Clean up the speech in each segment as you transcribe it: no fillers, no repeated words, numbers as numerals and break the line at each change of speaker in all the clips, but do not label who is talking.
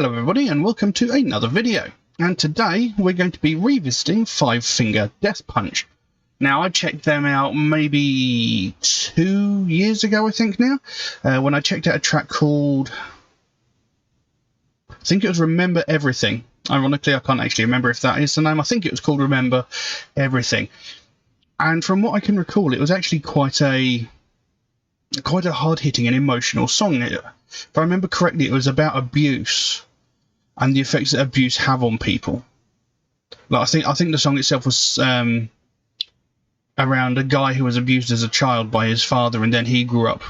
Hello everybody and welcome to another video, and today we're going to be revisiting Five Finger Death Punch. Now I checked them out maybe 2 years ago I think now, when I checked out a track called, I think it was Remember Everything. Ironically I can't actually remember if that is the name. I think it was called Remember Everything, and from what I can recall it was actually quite a hard-hitting and emotional song. If I remember correctly, it was about abuse and the effects that abuse have on people. Like I think the song itself was around a guy who was abused as a child by his father, and then he grew up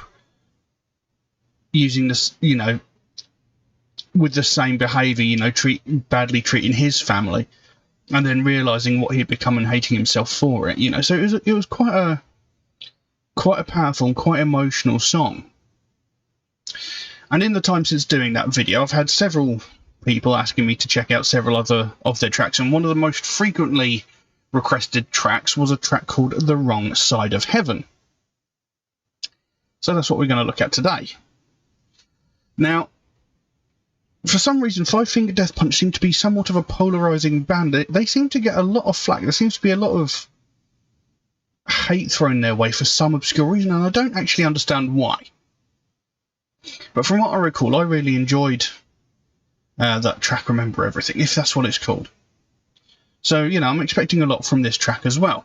using this, with the same behaviour, badly treating his family, and then realising what he'd become and hating himself for it. So it was quite a powerful and quite emotional song. And in the time since doing that video, I've had several people asking me to check out several other of their tracks, and one of the most frequently requested tracks was a track called The Wrong Side of Heaven. So that's what we're going to look at today. Now, for some reason, Five Finger Death Punch seem to be somewhat of a polarising band. They seem to get a lot of flack. There seems to be a lot of hate thrown their way for some obscure reason, and I don't actually understand why. But from what I recall, I really enjoyed that track, Remember Everything, if that's what it's called. So, I'm expecting a lot from this track as well.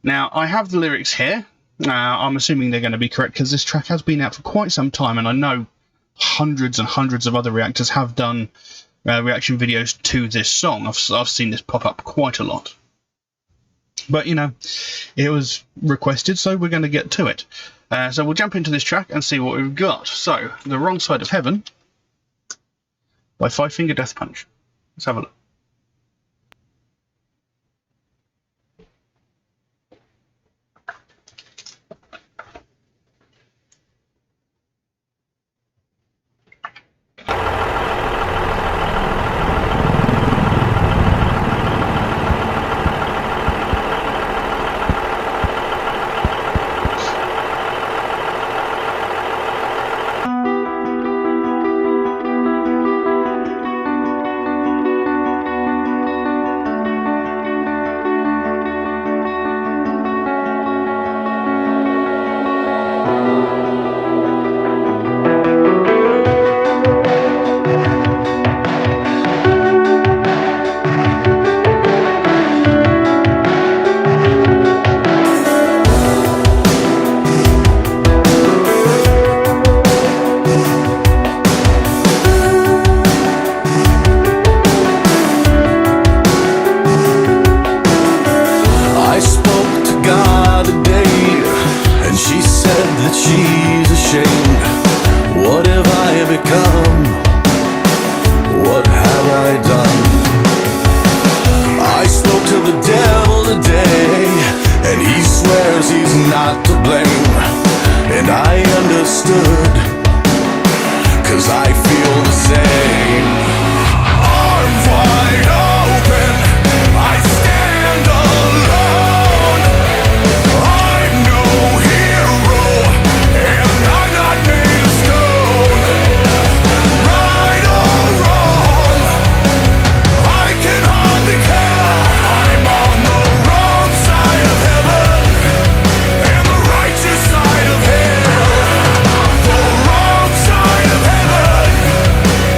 Now, I have the lyrics here. I'm assuming they're going to be correct, because this track has been out for quite some time, and I know hundreds and hundreds of other reactors have done reaction videos to this song. I've seen this pop up quite a lot. But, it was requested, so we're going to get to it. So we'll jump into this track and see what we've got. So, The Wrong Side of Heaven by Five Finger Death Punch. Let's have a look.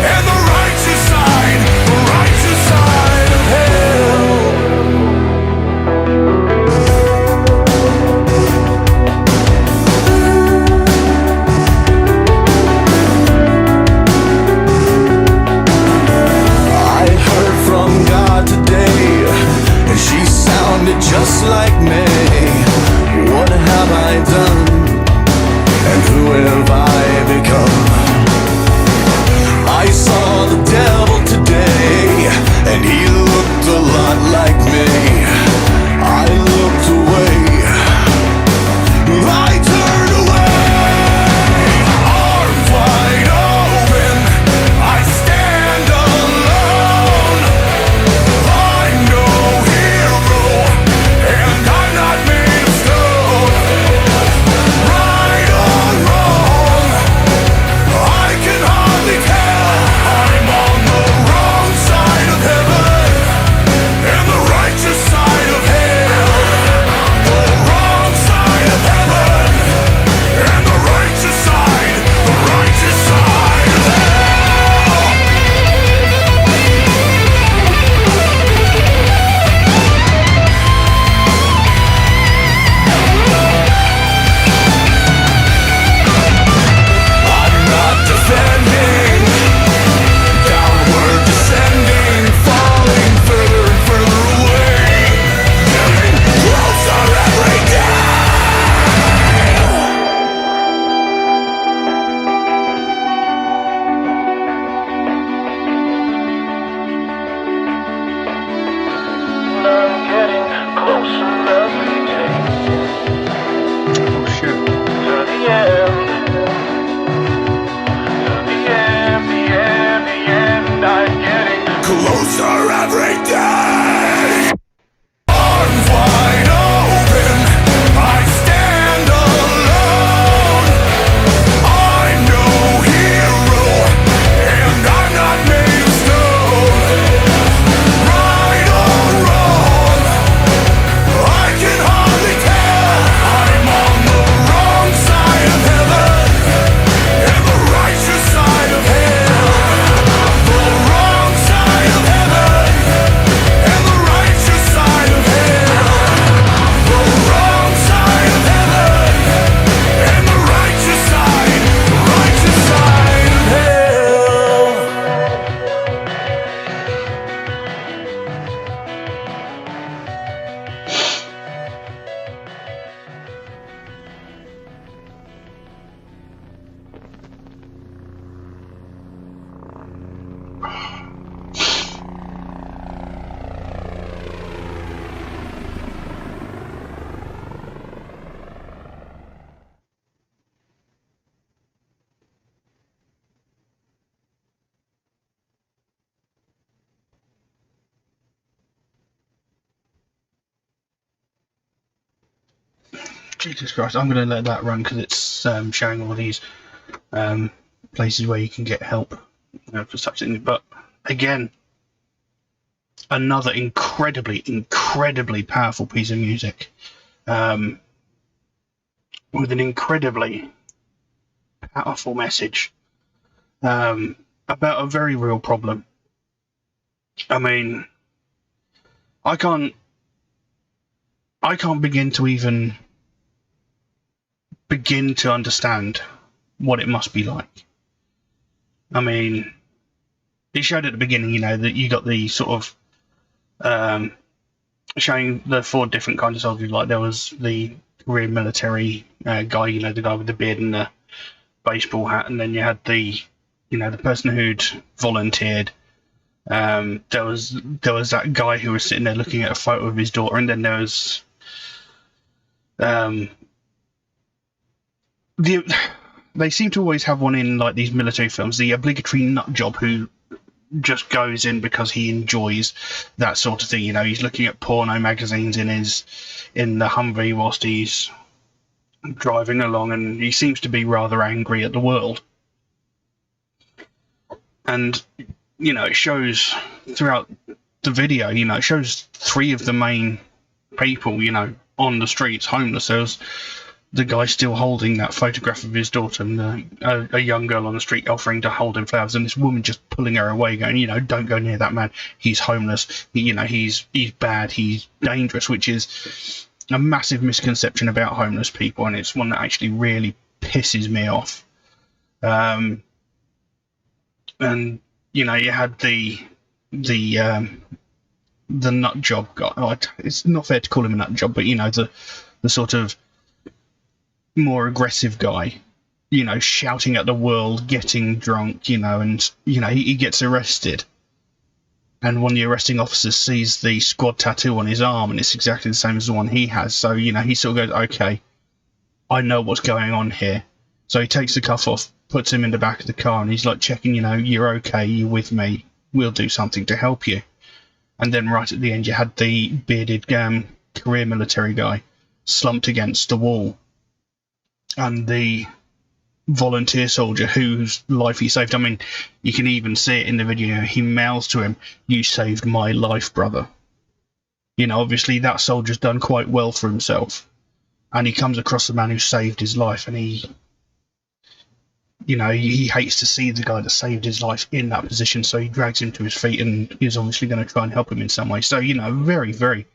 And closer every day. Arms wide open, I stand alone. I'm no hero, and I'm not made of stone. Right or wrong, I can hardly tell. I'm on the wrong side of heaven and the righteous side of hell. The wrong side of heaven and the righteous side of hell. The wrong side of heaven and the righteous side of hell.
Jesus Christ, I'm going to let that run because it's showing all these places where you can get help for such things. But again, another incredibly powerful piece of music with an incredibly powerful message about a very real problem. I mean, I can't begin to understand what it must be like. I mean, it showed at the beginning, that you got the sort of showing the 4 different kinds of soldiers. Like there was the career military guy, the guy with the beard and the baseball hat, and then you had the person who'd volunteered. There was that guy who was sitting there looking at a photo of his daughter, and then there was they seem to always have one in like these military films, the obligatory nut job who just goes in because he enjoys that sort of thing. He's looking at porno magazines in the Humvee whilst he's driving along, and he seems to be rather angry at the world. And it shows throughout the video. It shows 3 of the main people on the streets homeless. There's the guy still holding that photograph of his daughter, and a young girl on the street offering to hold him flowers, and this woman just pulling her away, going, don't go near that man. He's homeless. He's bad. He's dangerous, which is a massive misconception about homeless people, and it's one that actually really pisses me off. And you had the nut job guy. Oh, it's not fair to call him a nut job, but the sort of more aggressive guy, shouting at the world, getting drunk, and he gets arrested, and one of the arresting officers sees the squad tattoo on his arm, and it's exactly the same as the one he has. So he sort of goes, okay, I know what's going on here. So he takes the cuff off, puts him in the back of the car, and he's like checking, you're okay, you're with me, we'll do something to help you. And then right at the end, you had the bearded career military guy slumped against the wall, and the volunteer soldier whose life he saved. I mean, you can even see it in the video. He mouths to him, "You saved my life, brother." Obviously that soldier's done quite well for himself, and he comes across the man who saved his life, and he hates to see the guy that saved his life in that position, so he drags him to his feet, and he's obviously going to try and help him in some way. So very, very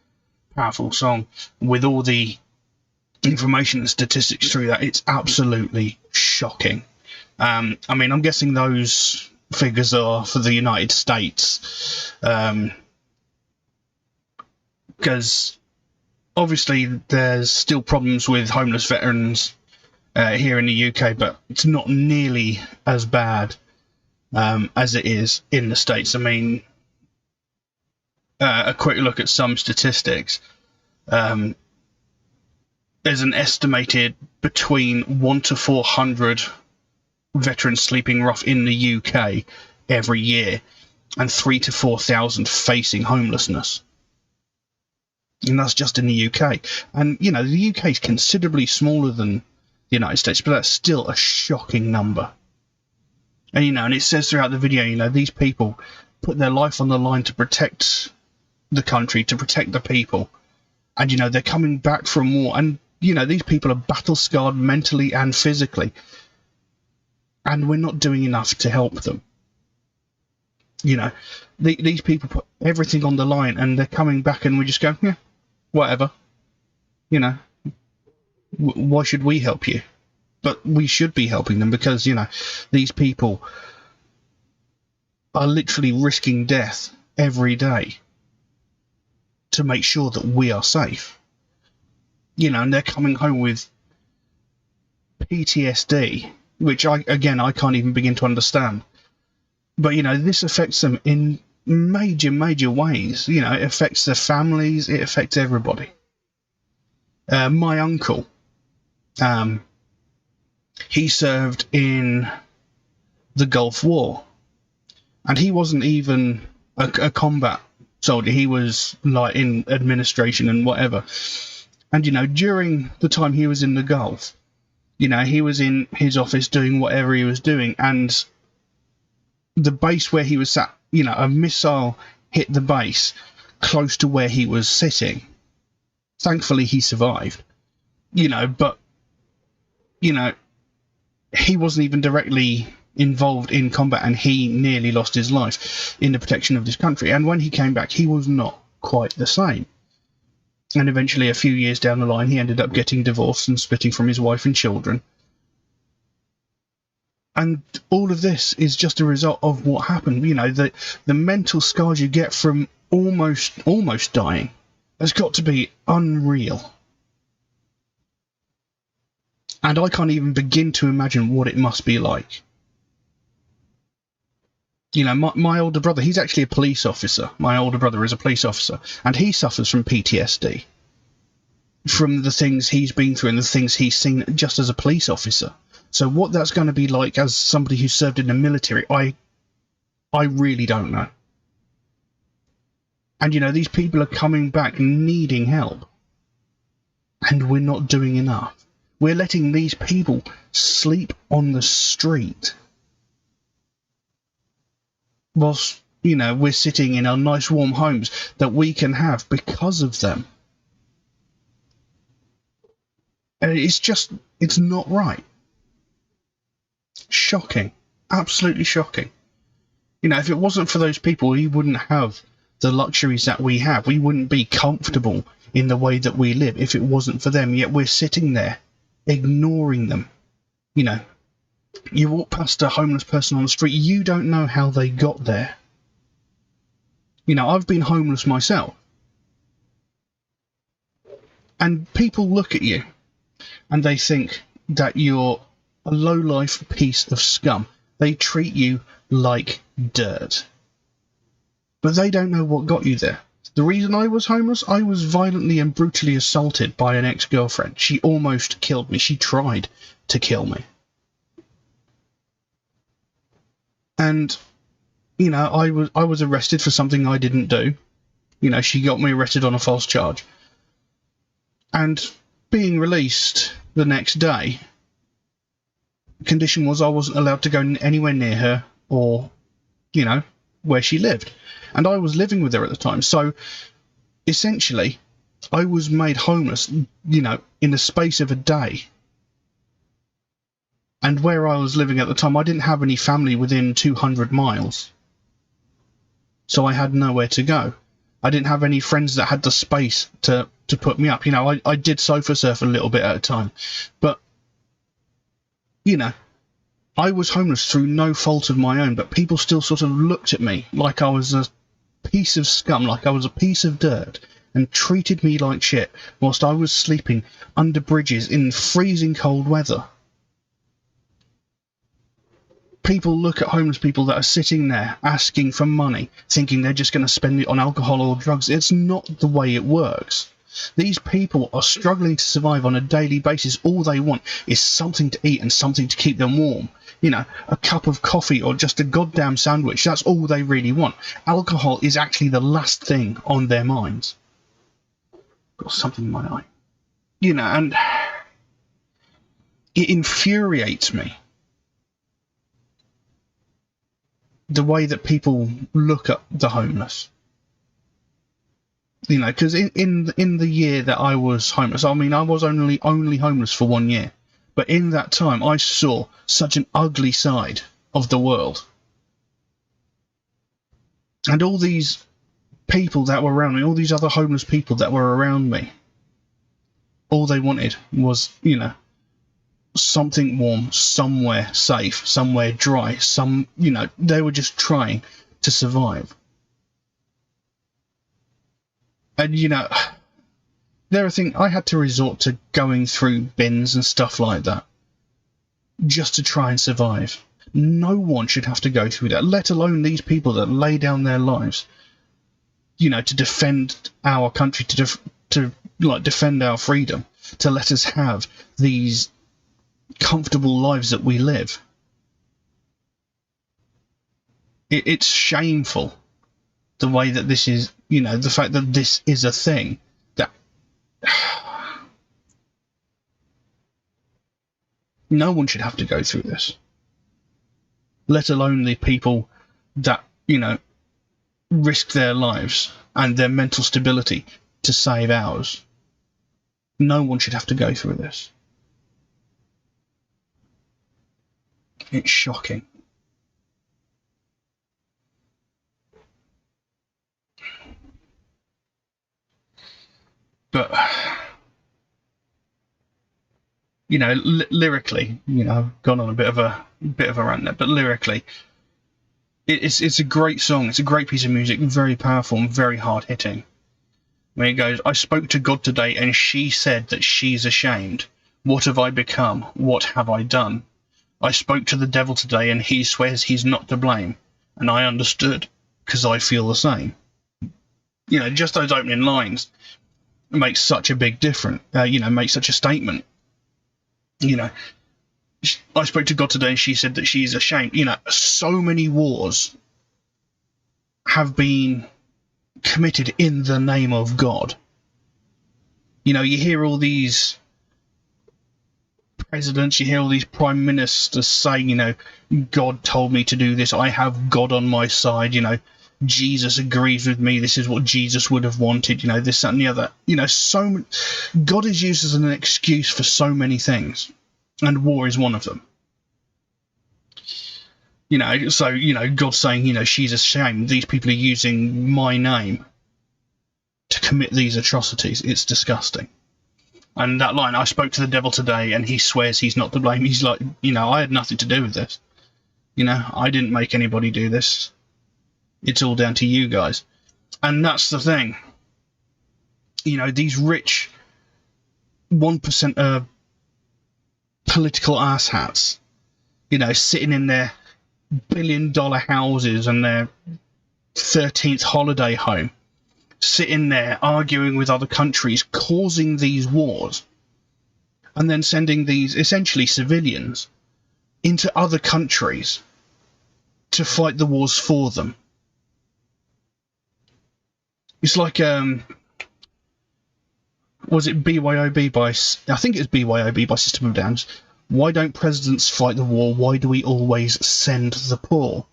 powerful song with all the information and statistics through that. It's absolutely shocking. I mean, I'm guessing those figures are for the United States, because obviously there's still problems with homeless veterans here in the UK, but it's not nearly as bad as it is in the States. I mean, a quick look at some statistics. There's an estimated between 1 to 400 veterans sleeping rough in the UK every year. and 3,000 to 4,000 facing homelessness. And that's just in the UK. And, you know, the UK is considerably smaller than the United States, but that's still a shocking number. And, you know, and it says throughout the video, you know, these people put their life on the line to protect the country, to protect the people. And, you know, they're coming back from war. And, you know, these people are battle-scarred mentally and physically. And we're not doing enough to help them. You know, these people put everything on the line, and they're coming back, and we just go, yeah, whatever. You know, why should we help you? But we should be helping them because, you know, these people are literally risking death every day to make sure that we are safe. You know, and they're coming home with PTSD, which I can't even begin to understand. But, you know, this affects them in major ways. You know, it affects their families, it affects everybody. My uncle, he served in the Gulf War, and he wasn't even a combat soldier. He was like in administration and whatever. And, you know, during the time he was in the Gulf, you know, he was in his office doing whatever he was doing, and the base where he was sat, you know, a missile hit the base close to where he was sitting. Thankfully, he survived, you know, but, you know, he wasn't even directly involved in combat, and he nearly lost his life in the protection of this country. And when he came back, he was not quite the same. And eventually, a few years down the line, he ended up getting divorced and splitting from his wife and children. And all of this is just a result of what happened. You know, the mental scars you get from almost dying has got to be unreal. And I can't even begin to imagine what it must be like. You know, my older brother, he's actually a police officer. My older brother is a police officer, and he suffers from PTSD from the things he's been through and the things he's seen just as a police officer. So what that's going to be like as somebody who served in the military, I really don't know. And, you know, these people are coming back needing help. And we're not doing enough. We're letting these people sleep on the street. Whilst, you know, we're sitting in our nice warm homes that we can have because of them. And it's not right. Shocking. Absolutely shocking. You know, if it wasn't for those people, we wouldn't have the luxuries that we have. We wouldn't be comfortable in the way that we live if it wasn't for them. Yet we're sitting there, ignoring them. You know, you walk past a homeless person on the street, you don't know how they got there. You know, I've been homeless myself. And people look at you, and they think that you're a low-life piece of scum. They treat you like dirt. But they don't know what got you there. The reason I was homeless, I was violently and brutally assaulted by an ex-girlfriend. She almost killed me. She tried to kill me. And, you know, I was arrested for something I didn't do. You know, she got me arrested on a false charge. And being released the next day, condition was I wasn't allowed to go anywhere near her or, you know, where she lived. And I was living with her at the time. So, essentially, I was made homeless, you know, in the space of a day. And where I was living at the time, I didn't have any family within 200 miles. So I had nowhere to go. I didn't have any friends that had the space to put me up. You know, I did sofa surf a little bit at a time. But, you know, I was homeless through no fault of my own, but people still sort of looked at me like I was a piece of scum, like I was a piece of dirt, and treated me like shit whilst I was sleeping under bridges in freezing cold weather. People look at homeless people that are sitting there asking for money, thinking they're just going to spend it on alcohol or drugs. It's not the way it works. These people are struggling to survive on a daily basis. All they want is something to eat and something to keep them warm. You know, a cup of coffee or just a goddamn sandwich. That's all they really want. Alcohol is actually the last thing on their minds. Got something in my eye. You know, and it infuriates me the way that people look at the homeless. You know, because in the year that I was homeless, I mean, I was only homeless for 1 year. But in that time, I saw such an ugly side of the world. And all these people that were around me, all these other homeless people that were around me, all they wanted was, you know, something warm, somewhere safe, somewhere dry, you know, they were just trying to survive. And, you know, there are things I had to resort to going through bins and stuff like that just to try and survive. No one should have to go through that, let alone these people that lay down their lives, you know, to defend our country, to defend our freedom, to let us have these comfortable lives that we live. It's shameful the way that this is, you know, the fact that this is a thing that no one should have to go through this, let alone the people that, you know, risk their lives and their mental stability to save ours. No one should have to go through this. It's shocking. But, you know, lyrically, you know, I've gone on a bit of a rant there, but lyrically, it's a great song. It's a great piece of music, very powerful and very hard hitting. When it goes, I spoke to God today and she said that she's ashamed. What have I become? What have I done? I spoke to the devil today and he swears he's not to blame. And I understood, because I feel the same. You know, just those opening lines make such a big difference, you know, make such a statement. You know, I spoke to God today and she said that she's ashamed. You know, so many wars have been committed in the name of God. You know, you hear all these presidents, you hear all these prime ministers saying, you know, God told me to do this, I have God on my side, you know, Jesus agrees with me, this is what Jesus would have wanted, you know, this, that and the other. You know, God is used as an excuse for so many things, and war is one of them. You know, so, you know, God saying, you know, she's ashamed, these people are using my name to commit these atrocities. It's disgusting. And that line, I spoke to the devil today and he swears he's not to blame. He's like, you know, I had nothing to do with this. You know, I didn't make anybody do this. It's all down to you guys. And that's the thing. You know, these rich 1% political asshats, you know, sitting in their billion-dollar houses and their 13th holiday home, sitting there arguing with other countries, causing these wars, and then sending these essentially civilians into other countries to fight the wars for them. It's like, was it BYOB by, I think it's BYOB by System of a Down. Why don't presidents fight the war? Why do we always send the poor?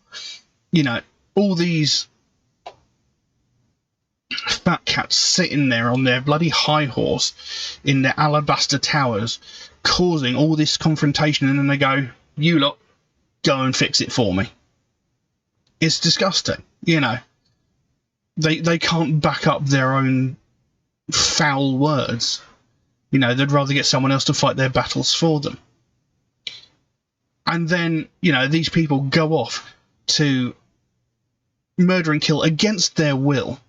You know, all these fat cats sitting there on their bloody high horse in their alabaster towers, causing all this confrontation, and then they go, you lot, go and fix it for me. It's disgusting, you know. They can't back up their own foul words. You know, they'd rather get someone else to fight their battles for them. And then, you know, these people go off to murder and kill against their will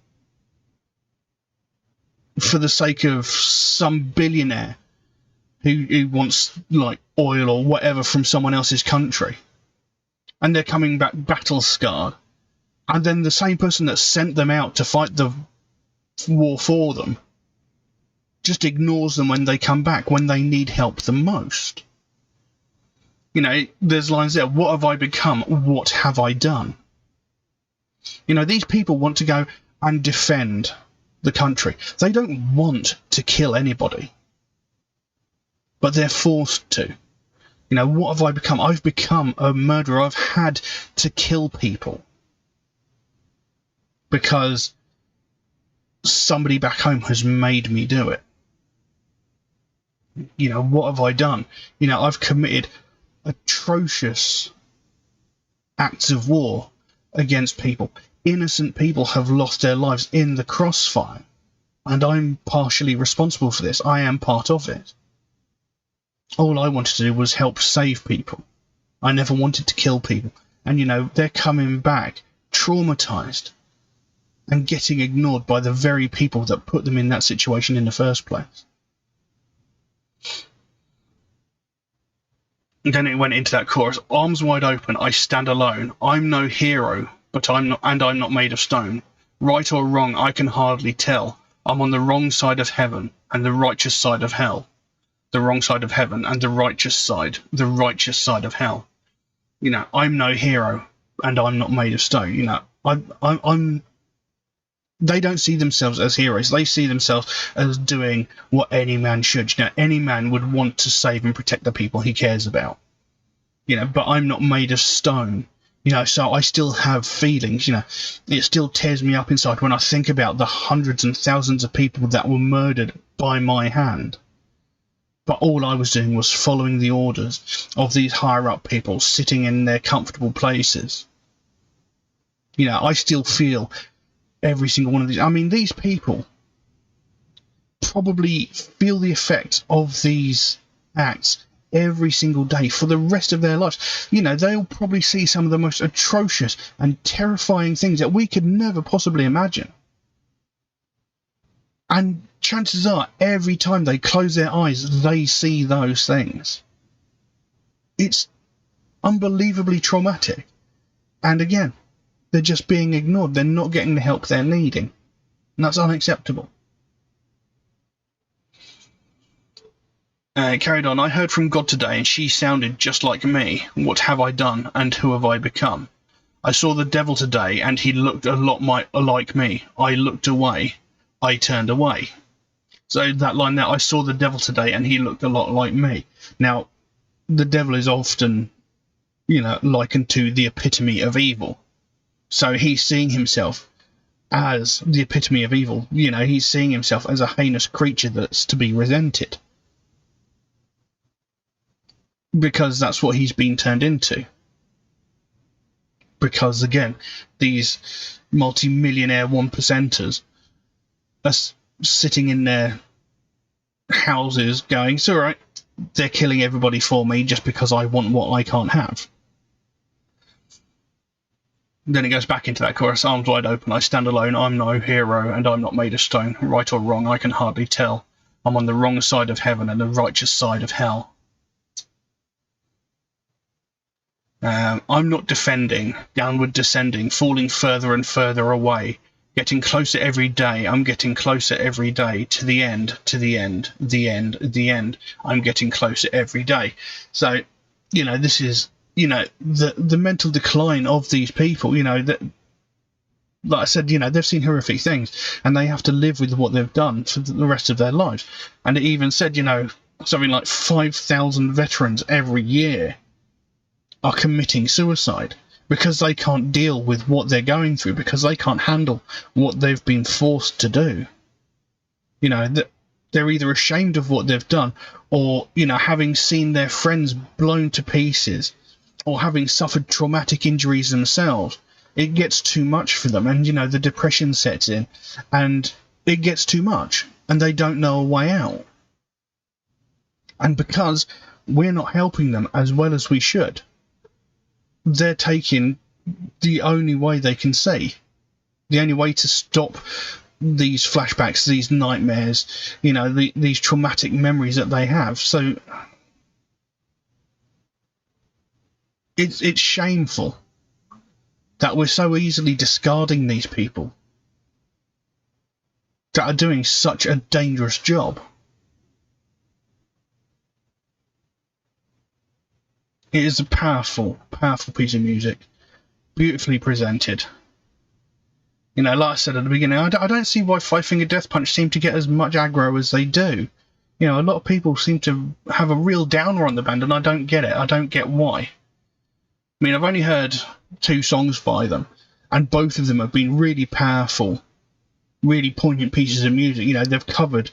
for the sake of some billionaire who wants, like, oil or whatever from someone else's country. And they're coming back battle-scarred. And then the same person that sent them out to fight the war for them just ignores them when they come back, when they need help the most. You know, there's lines there, what have I become? What have I done? You know, these people want to go and defend the country. They don't want to kill anybody, but they're forced to. You know, what have I become? I've become a murderer. I've had to kill people because somebody back home has made me do it. You know, what have I done? You know, I've committed atrocious acts of war against people. Innocent people have lost their lives in the crossfire, and I'm partially responsible for this. I am part of it. All I wanted to do was help save people. I never wanted to kill people. And, you know, they're coming back traumatized and getting ignored by the very people that put them in that situation in the first place. And then it went into that chorus, arms wide open, I stand alone. I'm no hero, but I'm not made of stone. Right or wrong, I can hardly tell. I'm on the wrong side of heaven and the righteous side of hell. The wrong side of heaven and the righteous side of hell. You know, I'm no hero and I'm not made of stone. You know, I'm. They don't see themselves as heroes. They see themselves as doing what any man should. You know, any man would want to save and protect the people he cares about. You know, but I'm not made of stone. You know, so I still have feelings. You know, it still tears me up inside when I think about the hundreds and thousands of people that were murdered by my hand. But all I was doing was following the orders of these higher up people sitting in their comfortable places. You know, I still feel every single one of these. I mean, these people probably feel the effect of these acts every single day for the rest of their lives. You know, they'll probably see some of the most atrocious and terrifying things that we could never possibly imagine. And chances are, every time they close their eyes, they see those things. It's unbelievably traumatic. And again, they're just being ignored. They're not getting the help they're needing. And that's unacceptable. Carried on. I heard from God today, and she sounded just like me. What have I done, and who have I become? I saw the devil today, and he looked a lot like me. I looked away. I turned away. So that line there, I saw the devil today, and he looked a lot like me. Now, the devil is often, you know, likened to the epitome of evil. So he's seeing himself as the epitome of evil. You know, he's seeing himself as a heinous creature that's to be resented. Because that's what he's been turned into. Because, again, these multi-millionaire 1%ers are sitting in their houses going, it's all right, they're killing everybody for me just because I want what I can't have. Then it goes back into that chorus, arms wide open, I stand alone, I'm no hero, and I'm not made of stone. Right or wrong, I can hardly tell. I'm on the wrong side of heaven and the righteous side of hell. I'm not defending, downward descending, falling further and further away, getting closer every day. I'm getting closer every day to the end, to the end, the end, the end. I'm getting closer every day. So, you know, this is, you know, the mental decline of these people. You know, that, like I said, you know, they've seen horrific things and they have to live with what they've done for the rest of their lives. And it even said, you know, something like 5,000 veterans every year are committing suicide because they can't deal with what they're going through, because they can't handle what they've been forced to do. You know, they're either ashamed of what they've done, or, you know, having seen their friends blown to pieces, or having suffered traumatic injuries themselves, it gets too much for them, and, you know, the depression sets in, and it gets too much, and they don't know a way out. And because we're not helping them as well as we should, they're taking the only way they can see, the only way to stop these flashbacks, these nightmares, you know, these traumatic memories that they have. So it's shameful that we're so easily discarding these people that are doing such a dangerous job. It is a powerful, powerful piece of music, beautifully presented. You know, like I said at the beginning, I don't see why Five Finger Death Punch seem to get as much aggro as they do. You know, a lot of people seem to have a real downer on the band, and I don't get it. I don't get why. I mean, I've only heard 2 songs by them, and both of them have been really powerful, really poignant pieces of music. You know, they've covered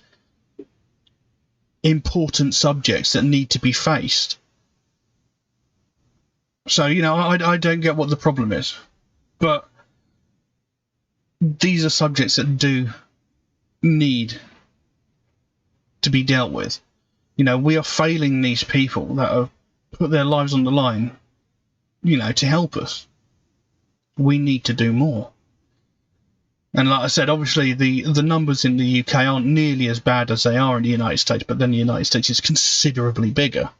important subjects that need to be faced. So, you know, I don't get what the problem is. But these are subjects that do need to be dealt with. You know, we are failing these people that have put their lives on the line, you know, to help us. We need to do more. And like I said, obviously the numbers in the UK aren't nearly as bad as they are in the United States, but then the United States is considerably bigger.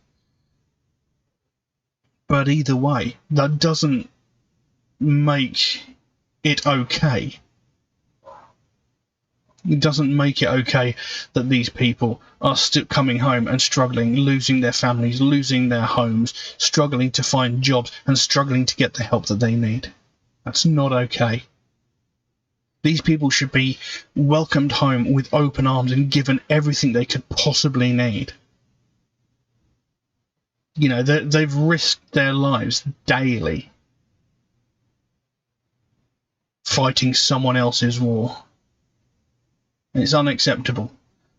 But either way, that doesn't make it okay. It doesn't make it okay that these people are still coming home and struggling, losing their families, losing their homes, struggling to find jobs, and struggling to get the help that they need. That's not okay. These people should be welcomed home with open arms and given everything they could possibly need. You know, they've risked their lives daily fighting someone else's war. And it's unacceptable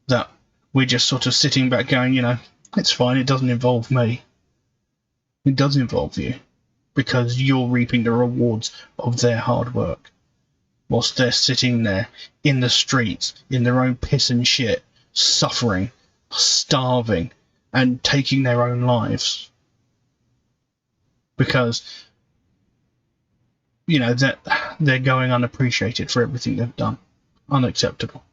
that we're just sort of sitting back going, you know, it's fine, it doesn't involve me. It does involve you, because you're reaping the rewards of their hard work, whilst they're sitting there in the streets, in their own piss and shit, suffering, starving, and taking their own lives. Because, you know, that they're going unappreciated for everything they've done. Unacceptable.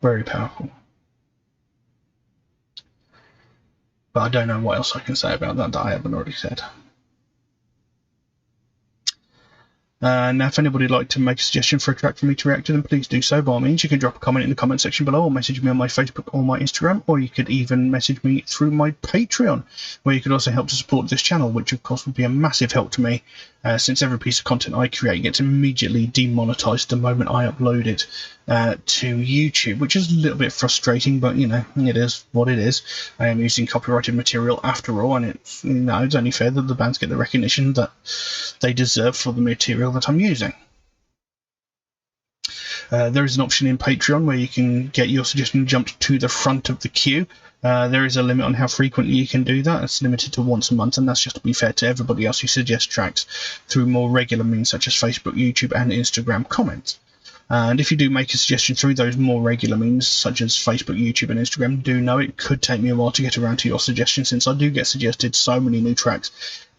Very powerful. But I don't know what else I can say about that I haven't already said. Now, if anybody would like to make a suggestion for a track for me to react to, then please do so. By all means, you can drop a comment in the comment section below, or message me on my Facebook or my Instagram, or you could even message me through my Patreon, where you could also help to support this channel, which of course would be a massive help to me, since every piece of content I create gets immediately demonetized the moment I upload it to YouTube, which is a little bit frustrating, but you know, it is what it is. I am using copyrighted material after all, and it's, you know, it's only fair that the bands get the recognition that they deserve for the material that I'm using. There is an option in Patreon where you can get your suggestion jumped to the front of the queue. There is a limit on how frequently you can do that. It's limited to once a month, and that's just to be fair to everybody else who suggests tracks through more regular means such as Facebook, YouTube, and Instagram comments. And if you do make a suggestion through those more regular means, such as Facebook, YouTube, and Instagram, do know it could take me a while to get around to your suggestion, since I do get suggested so many new tracks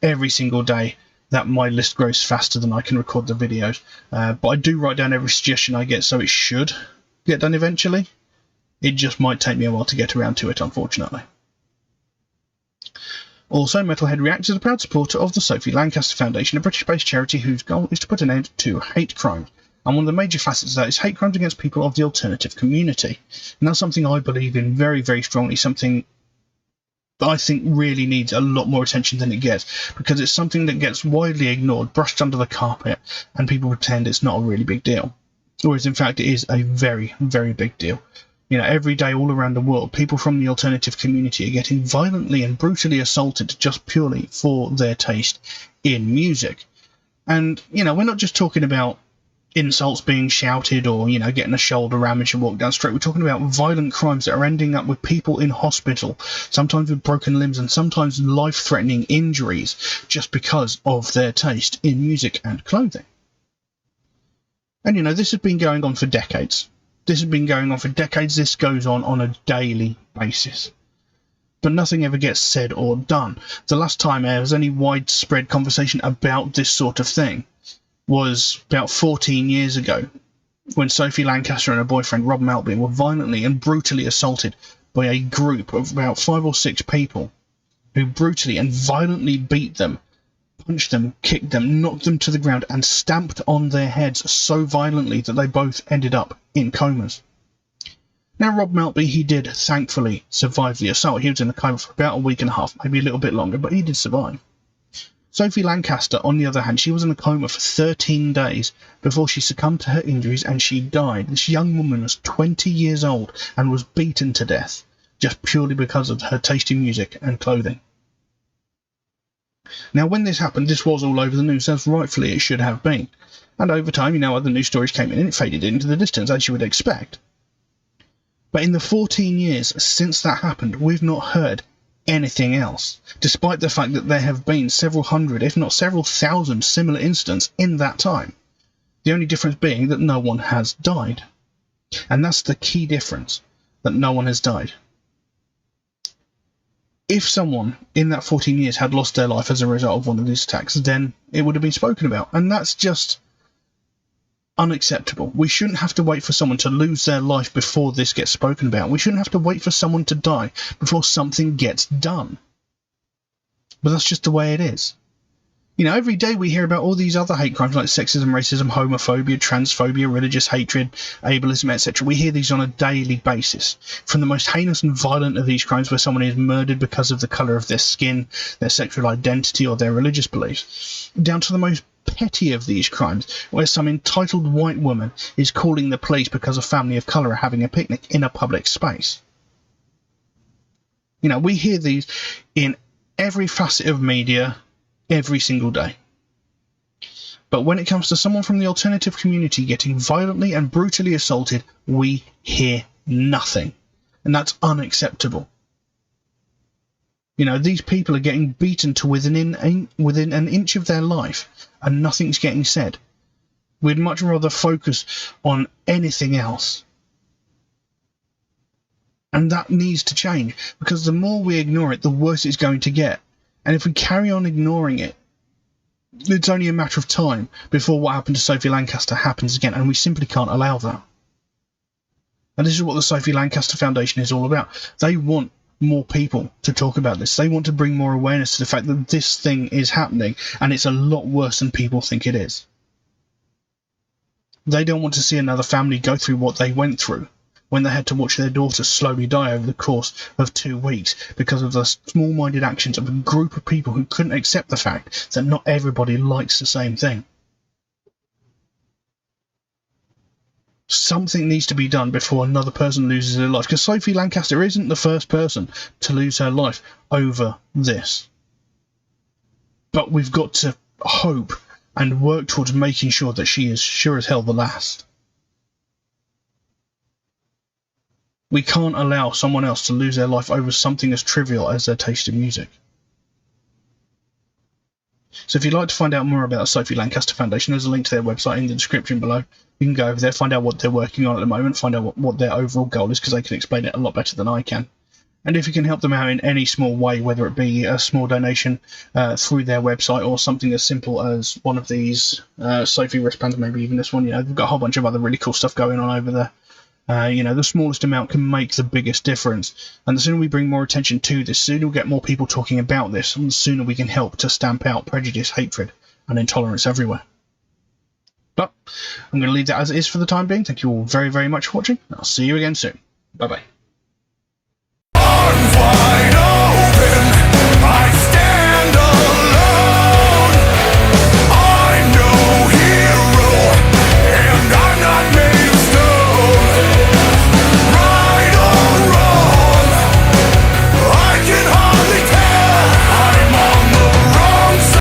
every single day that my list grows faster than I can record the videos. But I do write down every suggestion I get, so it should get done eventually. It just might take me a while to get around to it, unfortunately. Also, MetalHead Reacts is a proud supporter of the Sophie Lancaster Foundation, a British-based charity whose goal is to put an end to hate crime. And one of the major facets of that is hate crimes against people of the alternative community. And that's something I believe in very, very strongly, something that I think really needs a lot more attention than it gets, because it's something that gets widely ignored, brushed under the carpet, and people pretend it's not a really big deal. Whereas in fact it is a very, very big deal. You know, every day all around the world, people from the alternative community are getting violently and brutally assaulted just purely for their taste in music. And, you know, we're not just talking about insults being shouted or, you know, getting a shoulder ram as you walk down the street. We're talking about violent crimes that are ending up with people in hospital, sometimes with broken limbs and sometimes life-threatening injuries, just because of their taste in music and clothing. And, you know, this has been going on for decades. This goes on a daily basis. But nothing ever gets said or done. The last time there was any widespread conversation about this sort of thing was about 14 years ago, when Sophie Lancaster and her boyfriend Rob Maltby were violently and brutally assaulted by a group of about 5 or 6 people who brutally and violently beat them, punched them, kicked them, knocked them to the ground, and stamped on their heads so violently that they both ended up in comas. Now, Rob Maltby, he did thankfully survive the assault. He was in a coma for about a week and a half, maybe a little bit longer, but he did survive. Sophie Lancaster, on the other hand, she was in a coma for 13 days before she succumbed to her injuries and she died. This young woman was 20 years old and was beaten to death just purely because of her tasty music and clothing. Now, when this happened, this was all over the news, as rightfully it should have been. And over time, other news stories came in and it faded into the distance, as you would expect. But in the 14 years since that happened, we've not heard anything else, despite the fact that there have been several hundred, if not several thousand, similar incidents in that time. The only difference being that no one has died. And that's the key difference, that no one has died. If someone in that 14 years had lost their life as a result of one of these attacks, then it would have been spoken about. And that's just unacceptable. We shouldn't have to wait for someone to lose their life before this gets spoken about. We shouldn't have to wait for someone to die before something gets done. But that's just the way it is. Every day we hear about all these other hate crimes like sexism, racism, homophobia, transphobia, religious hatred, ableism, etc. We hear these on a daily basis. From the most heinous and violent of these crimes, where someone is murdered because of the colour of their skin, their sexual identity, or their religious beliefs, down to the most petty of these crimes, where some entitled white woman is calling the police because a family of colour are having a picnic in a public space. We hear these in every facet of media, every single day. But when it comes to someone from the alternative community getting violently and brutally assaulted, we hear nothing. And that's unacceptable. These people are getting beaten to within an inch of their life, and nothing's getting said. We'd much rather focus on anything else. And that needs to change, because the more we ignore it, the worse it's going to get. And if we carry on ignoring it, it's only a matter of time before what happened to Sophie Lancaster happens again, and we simply can't allow that. And this is what the Sophie Lancaster Foundation is all about. They want more people to talk about this. They want to bring more awareness to the fact that this thing is happening, and it's a lot worse than people think it is. They don't want to see another family go through what they went through when they had to watch their daughter slowly die over the course of 2 weeks because of the small-minded actions of a group of people who couldn't accept the fact that not everybody likes the same thing. Something needs to be done before another person loses their life, because Sophie Lancaster isn't the first person to lose her life over this. But we've got to hope and work towards making sure that she is sure as hell the last. We can't allow someone else to lose their life over something as trivial as their taste in music. So if you'd like to find out more about the Sophie Lancaster Foundation, there's a link to their website in the description below. You can go over there, find out what they're working on at the moment, find out what their overall goal is, because they can explain it a lot better than I can. And if you can help them out in any small way, whether it be a small donation through their website or something as simple as one of these Sophie wristbands, maybe even this one, they've got a whole bunch of other really cool stuff going on over there. The smallest amount can make the biggest difference. And the sooner we bring more attention to this, the sooner we'll get more people talking about this, and the sooner we can help to stamp out prejudice, hatred, and intolerance everywhere. But I'm going to leave that as it is for the time being. Thank you all very, very much for watching. I'll see you again soon. Bye-bye.